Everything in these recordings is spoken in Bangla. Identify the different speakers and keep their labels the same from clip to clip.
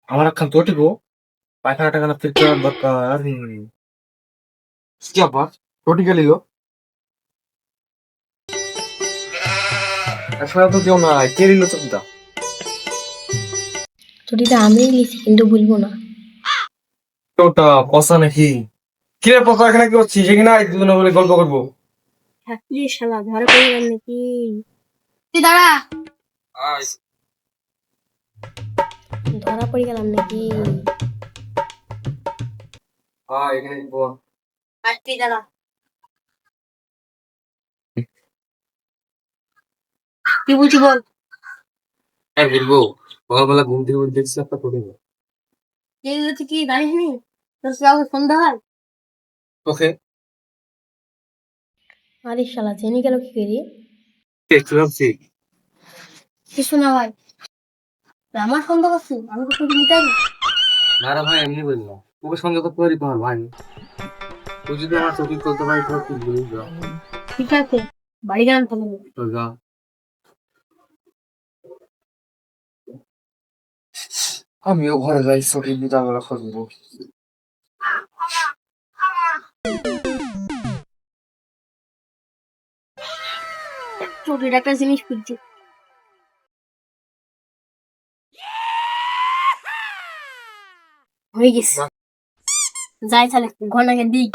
Speaker 1: আমার একখান তোটি গো পায়খানা টাকানা ফিরতে দরকার। কি আবার তোটি গেলিল একসাথে তো কেউ নাই, কে দিল চোখটা?
Speaker 2: ছুটিটা আমিই লিখি কিন্তু ভুলবো না।
Speaker 1: ওটা পচা নাকি? কিরে পচা, এখানে কি হচ্ছে? সেখানে দুজনে বলে গল্প করবো।
Speaker 2: থাকলি শালা ধরে পড়ে গেল নাকি? তুই দাঁড়া, ধরা পড়ে গেলাম নাকি?
Speaker 1: এখানে বল।
Speaker 2: আর তুই দাঁড়া, কি বলছি বল।
Speaker 1: হ্যাঁ বলবো, সকালবেলা ঘুম থেকে উঠে দেখছি একটা তোটি গো।
Speaker 2: এগুলো তুই কি জানিস নি? তোর সাথে সন্ধ্যা হয়।
Speaker 1: ওকে
Speaker 2: আরে শালা জেনে গেল কি করে?
Speaker 1: দেখতে পাচ্ছি।
Speaker 2: কিছু না ভাই, আমার সন্দেহ করছি, আমি তো তোকে নিতে পারি।
Speaker 1: না রে ভাই, এমনি বললাম, তোকে সঙ্গে তো করি তোমার ভাই। তুই যদি আমার চোখে চলতে পারিস তো তুই বলিস যা।
Speaker 2: ঠিক আছে, বাড়ি গেলাম তাহলে।
Speaker 1: তো যা। আমিও ঘরে যাই, ছুটি বিকালবেলা খুঁজবো।
Speaker 2: চোখের একটা জিনিস খুঁজছি। হয়ে গেছে, যাই তাহলে ঘনাকে দিই।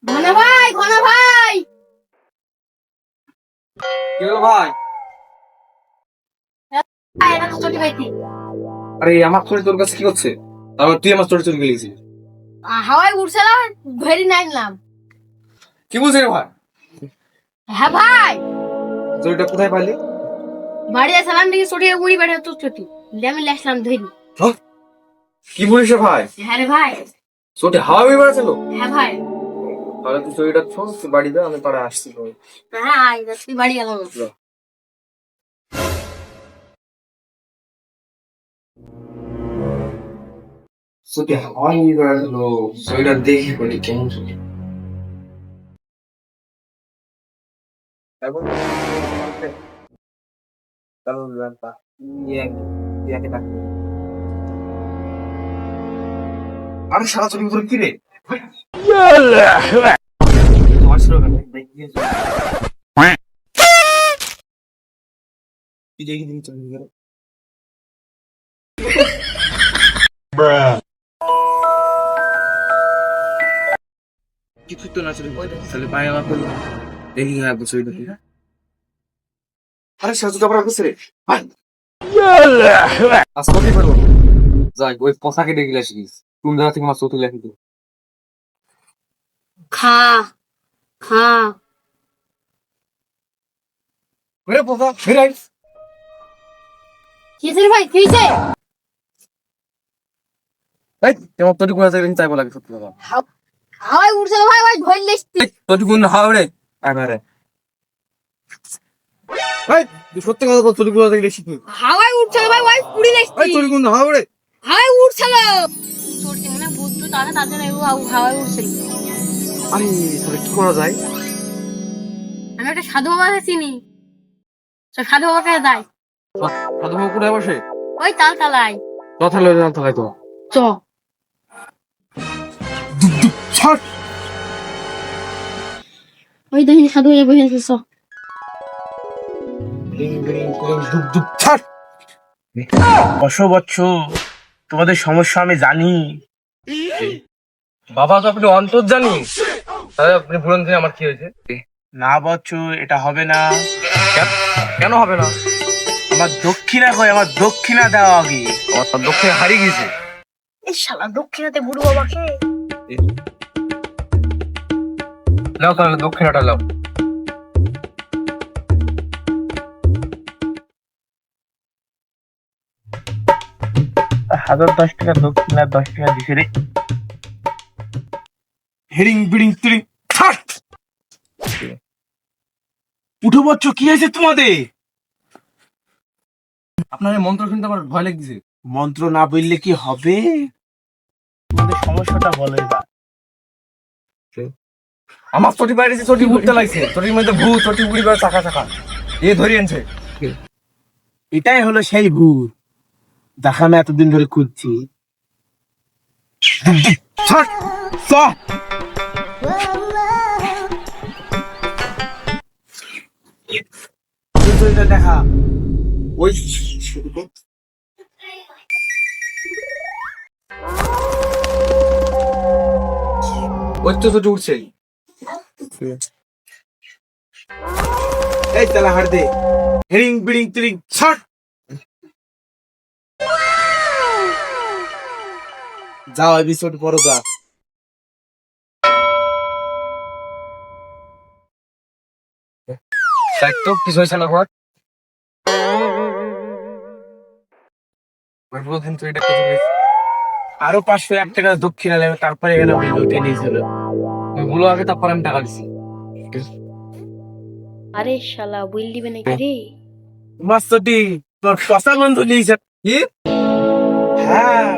Speaker 2: ঘনা ভাই, ঘনা ভাই,
Speaker 1: কি হলো ভাই?
Speaker 2: এটা তো চটি পাইতি।
Speaker 1: আরে আমার চোরি তোর কাছে কি করছে? তারপর তুই আমার চোরি চুরি গেলিয়েছিস।
Speaker 2: হাওয়ায় উড়ছিলাম, ধরে নাইলাম।
Speaker 1: কি বলছিস রে ভাই?
Speaker 2: হ্যাঁ ভাই,
Speaker 1: চোরিটা কোথায় পাইলি?
Speaker 2: বাড়ি আসলাম দেখি চটি উড়ি বেড়ে তো চটি আমি লেসলাম ধরি।
Speaker 1: হ্যাঁ? কি বলিস রে ভাই?
Speaker 2: হ্যাঁ রে ভাই।
Speaker 1: চোরটি হাওয়া হয়ে বেড়াচ্ছিল?
Speaker 2: হ্যাঁ ভাই।
Speaker 1: তাহলে তুই চুরিটা শোন, তুই বাড়ি যা, আমি পাড়ায় আসছি।
Speaker 2: হ্যাঁ আয়, তুই বাড়ি গেলাম।
Speaker 1: চোরটি হাওয়া হয়ে বেড়াচ্ছিল, চুরিটা দেখি বলি কেমন চুরি। তারপর আরে সারা চুরি করে কি রে? তোমার ছিল কেন? তুই দেখি দিন চুরি করে। কিছু তো না চুরি করে, তাহলে পায়ে আমার করলো দেখি হ্যাঁ চুরিটা কি। আরে সাজু কাপড় রাখছে রে ভাই, আজ করতে পারবো না। যাই ওই পোশাকে ডেকে আসিস, তুমি জায়গা থেকে আমার চতুর্থ লেখি দিও।
Speaker 2: খা খা।
Speaker 1: ওরে পোশাক ফেরাই।
Speaker 2: কিসের ভাই খেয়েছে?
Speaker 1: এই তোমার তোটি কোথা থেকে চাইবো লাগে সত্যি কথা।
Speaker 2: হাওয়ায় উড়ছিল ভাই, ভাই ধরলে।
Speaker 1: তোটি কোন হাওয়া রে? এবারে এই তুই সত্যি কথা বল, তোটি কোথা থেকে লেখি তুই?
Speaker 2: হাওয়ায় উড়ছিল ভাই, ভাই পুড়ি
Speaker 1: এই
Speaker 2: লেছি।
Speaker 1: তোটি কোন হাওয়া রে?
Speaker 2: হাওয়ায় উড়ছিল। চড়ছে মানে বুদ্ধ তারা তাদের হাওয়ায় উড়ছিল।
Speaker 1: আরে তাহলে কি করা যায়?
Speaker 2: আমি একটা সাধু বাবাকে চিনি, সাধু বাবাকে যাই।
Speaker 1: সাধু বাবু কোথায় বসে?
Speaker 2: ওই তাল তালাই।
Speaker 1: কথা লয়ে যান থাকাই তো।
Speaker 2: চ।
Speaker 1: ছাড়।
Speaker 2: ওই দেখি সাধু হয়ে বসে আছে। চ।
Speaker 1: ছাড়।
Speaker 3: বৎস বৎস, তোমাদের সমস্যা আমি জানি।
Speaker 1: বাবা তো আপনি অন্তর জানি, তাহলে আপনি বলেন যে আমার কি হয়েছে?
Speaker 3: না বৎস, এটা হবে না।
Speaker 1: কেন হবে না?
Speaker 3: আমার দক্ষিণা কই, আমার দক্ষিণা দেওয়া আগে।
Speaker 1: আমার তো দক্ষিণে হারিয়ে গেছে।
Speaker 2: এই শালা দক্ষিণাতে বুড়ো বাবাকে।
Speaker 1: নাও তাহলে দক্ষিণাটা নাও।
Speaker 3: 1010 টাকা দক্ষিণা, 10 টাকা দিছে রে।
Speaker 1: হেরিং বিড়িং তিড়িং ছাড়।
Speaker 3: উঠো বৎস, কি হয়েছে তোমাদের?
Speaker 1: আপনার এই মন্ত্র শুনতে আমার ভয় লাগছে।
Speaker 3: মন্ত্র না বললে কি হবে? তোমাদের সমস্যাটা বলো এবার।
Speaker 1: আমার চটি বাইরে চটি উঠতে লাগছে, চটির মধ্যে ভূত, চটি উড়ি বেড়ে চাকা চাকা। এ ধরে আনছে।
Speaker 3: এটাই হলো সেই ভূত যাকে আমি এতদিন ধরে খুঁজছি। ছাড়, চ। চরিত্র দেখা।
Speaker 1: ওই ওই তো উঠছে।
Speaker 3: এই তালা হার দে। হিড়িং বিড়িং তিরিং ছাড়। যাও এপিসোড পড়ো যা।
Speaker 1: দেখ তো কিছু হয়েছে না ঘর। বলছেন তো এটা কত হয়েছে?
Speaker 3: আরো 501 টাকা দক্ষিণা নেবে, তারপরে এখানে উঠে নিয়েছিল।
Speaker 1: ওইগুলো আগে, তারপর আমি টাকা দিচ্ছি।
Speaker 2: আরে শালা উইল দিবে নাকি রে?
Speaker 3: মাস্টারটি তোর কষা গন্ধ নিয়েছে।
Speaker 1: কি?
Speaker 3: হ্যাঁ,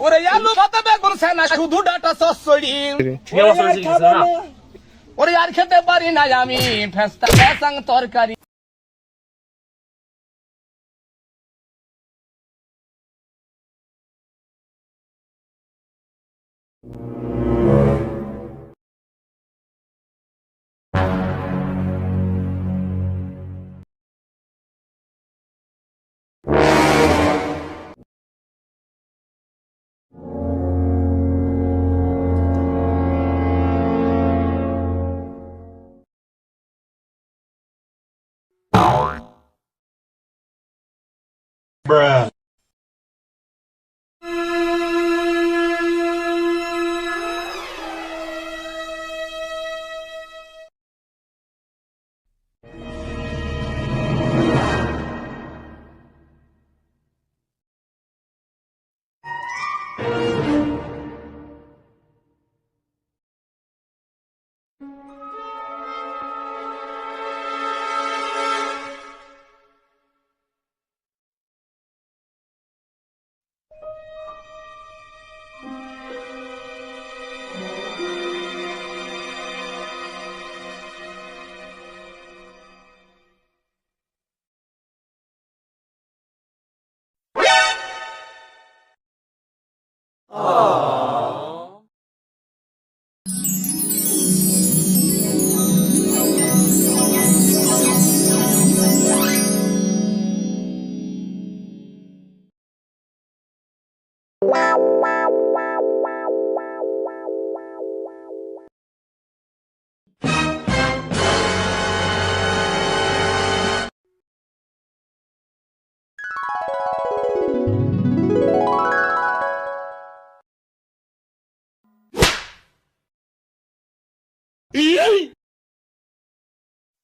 Speaker 4: ওরে আলু ভাতে বেগুন সেনা শুধু ডাটা সসড়ি ওরে আর খেতে পারি না আমি ফেস্তা ফেসাং তরকারি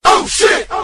Speaker 5: Oh shit!